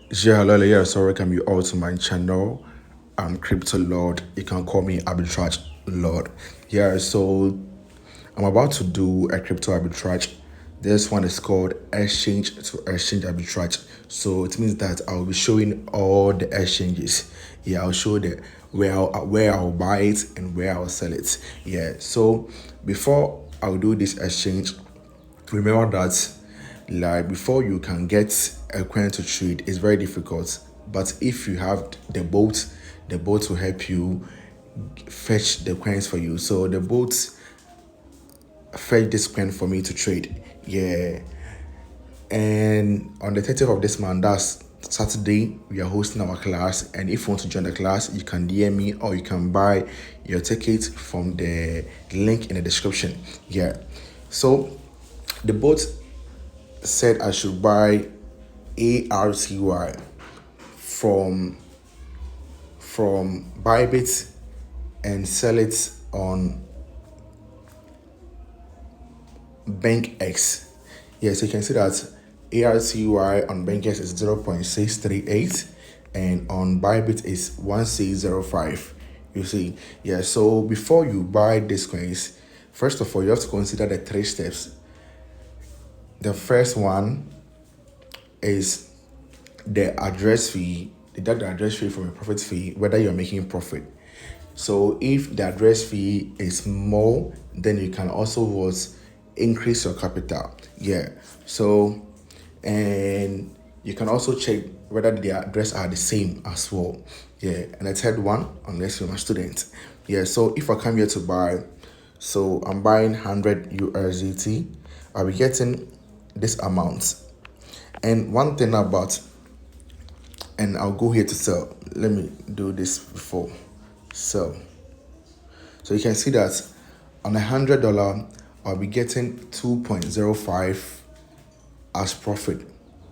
Yeah, hello, yeah, so welcome you all to my channel. I'm Crypto Lord. You can call me Arbitrage Lord. Yeah, so I'm about to do a crypto arbitrage. This one is called exchange to exchange arbitrage. So it means that I'll be showing all the exchanges. Yeah, I'll show the where I'll buy it and where I'll sell it. Yeah. So before I'll do this exchange, remember that like before you can get a coin to trade it's very difficult, but if you have the boat will help you fetch the coins for you. So the boat fetch this coin for me to trade. Yeah. And on the 30th of this month, that's Saturday, we are hosting our class. And if you want to join the class, you can DM me or you can buy your ticket from the link in the description. Yeah. So the bot said I should buy ARTY from Bybit and sell it on BankX. Yes, you can see that ARTY on BankX is 0.638 and on Bybit is 1605. You see, yeah. So before you buy these coins, first of all, you have to consider the three steps. The first one is the address fee, deduct the address fee from your profit fee, whether you're making profit. So if the address fee is more, then you can also was increase your capital. Yeah. So and you can also check whether the address are the same as well. Yeah. And the third one, unless you're a student. Yeah. So if I come here to buy, so I'm buying 100 USDT, I'll be getting this amount. And one thing about, and I'll go here to sell. Let me do this before sell. So you can see that on $100, I'll be getting 2.05 as profit.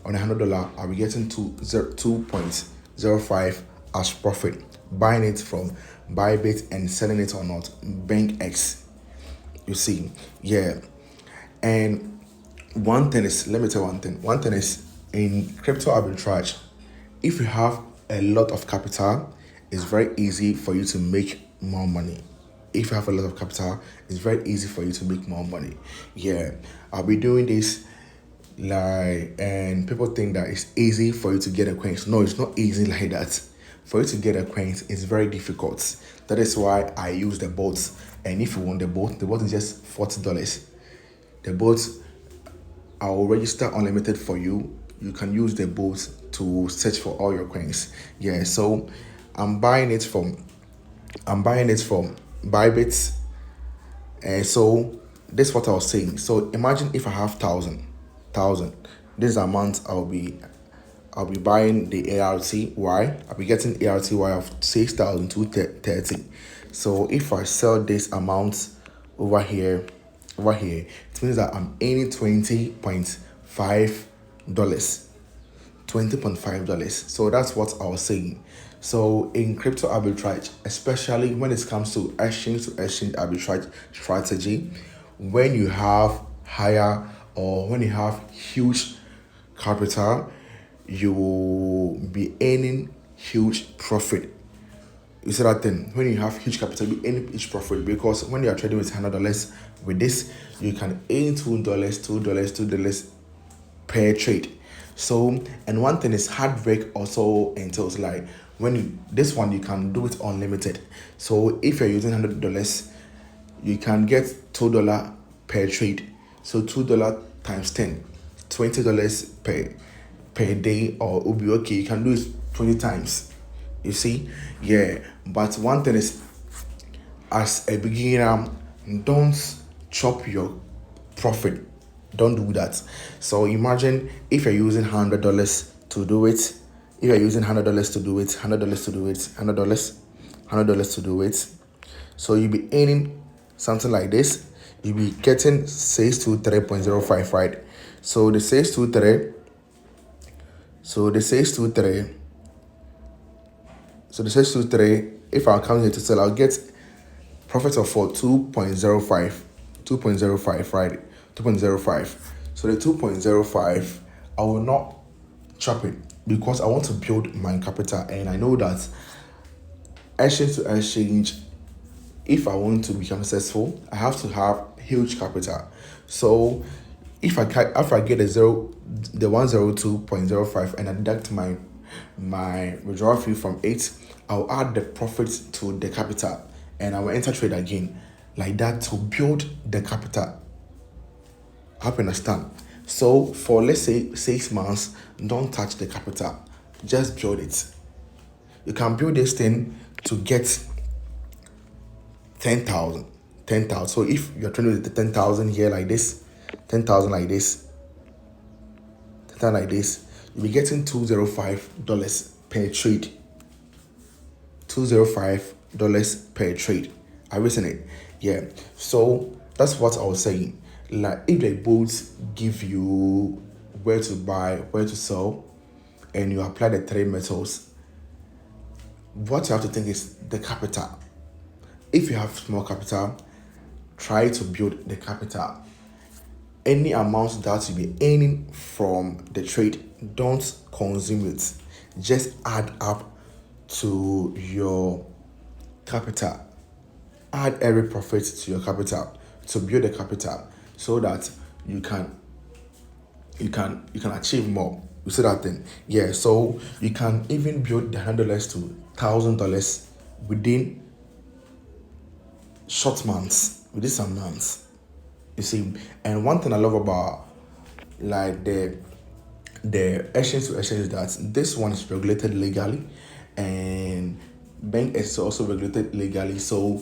On $100, I'll be getting 2.05 as profit. Buying it from Bybit and selling it on not BankX. You see, yeah. And one thing is, let me tell you one thing. One thing is in crypto arbitrage, if you have a lot of capital, it's very easy for you to make more money. If you have a lot of capital, it's very easy for you to make more money. Yeah, I'll be doing this and people think that it's easy for you to get a coins. No, it's not easy like that. For you to get a coins, it's very difficult. That is why I use the bots. And if you want the bot is just $40. The bots I will register unlimited for you. You can use the bot to search for all your coins. Yeah, so I'm buying it from Bybit. And so this is what I was saying. So imagine if I have thousand. This is the amount I'll be buying the ARTY. I'll be getting ARTY of 6,230. So if I sell this amount over here, it means that I'm earning $20.5. $20.5. So that's what I was saying. So in crypto arbitrage, especially when it comes to exchange arbitrage strategy, when you have higher or when you have huge capital, you will be earning huge profit. You see that thing? When you have huge capital, you earn huge profit, because when you are trading with $100 with this, you can earn $2 per trade. So, and one thing is hard work also entails, like this one you can do it unlimited. So if you're using $100, you can get $2 per trade. So $2 times 10, $20 per day, or it'll be okay. You can do it 20 times. You see, yeah. But one thing is, as a beginner, don't chop your profit. Don't do that. So imagine if you're using $100 to do it. If you're using $100 to do it, $100 to do it, $100 to do it. So you'll be earning something like this. You'll be getting 623.05, right? So the 623. So the 623. If I come here to sell, I'll get profit of 2.05, right? 2.05. So the 2.05, I will not chop it. because I want to build my capital, and I know that exchange to exchange, if I want to become successful, I have to have huge capital. So if I get the 102.05, and I deduct my withdrawal fee from it, I'll add the profit to the capital, and I will enter trade again, like that, to build the capital. I hope you understand. So for, let's say, 6 months, don't touch the capital, just build it. You can build this thing to get 10,000. 10,000. So if you're trying to do the 10,000 here like this, 10,000 like this, 10,000 like this, you'll be getting $205 per trade. $205 per trade. I listen it. Yeah. So that's what I was saying. Like, if the bots give you where to buy, where to sell, and you apply the three methods, what you have to think is the capital. If you have small capital, try to build the capital. Any amount that you be earning from the trade, don't consume it. Just add up to your capital. Add every profit to your capital to build the capital, so that you can achieve more. You see that thing? Yeah. So you can even build the $100 to $1,000 within short months, within some months. You see, and one thing I love about, like, the exchange to exchange, is that this one is regulated legally, and bank is also regulated legally, so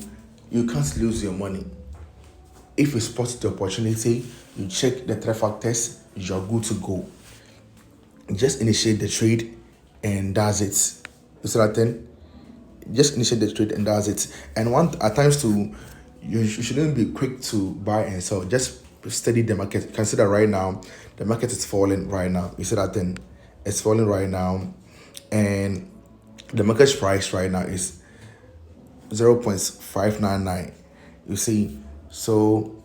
you can't lose your money. If you spot the opportunity, you check the three factors, you're good to go. Just initiate the trade, and that's it. You see that thing? Just initiate the trade, and that's it. And at times too, you shouldn't be quick to buy and sell. Just study the market. You can see that right now, the market is falling right now. You see that thing? It's falling right now, and the market price right now is 0.599. You see, so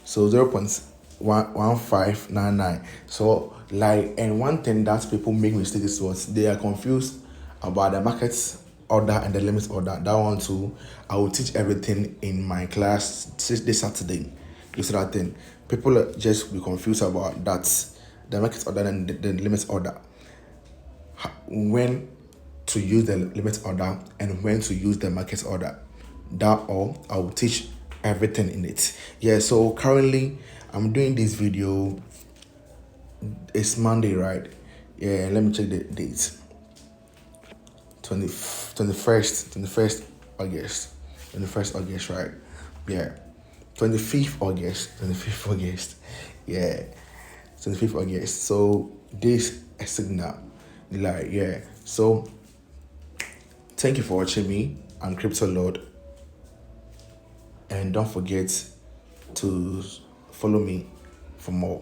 0.1599. So, like, and one thing that people make mistakes is what they are confused about the markets order and the limit order. That one too, I will teach everything in my class this Saturday. You see that thing? People just be confused about that, the market order and the limit order. When to use the limit order and when to use the market order. That all, I will teach everything in it. Yeah. So currently I'm doing this video. It's Monday, right? Yeah. Let me check the date. 21st August. 21st August, right? Yeah. 25th August. Yeah. 25th August. So this a signal. Like, yeah. So thank you for watching me. I'm Crypto Lord. And don't forget to follow me for more.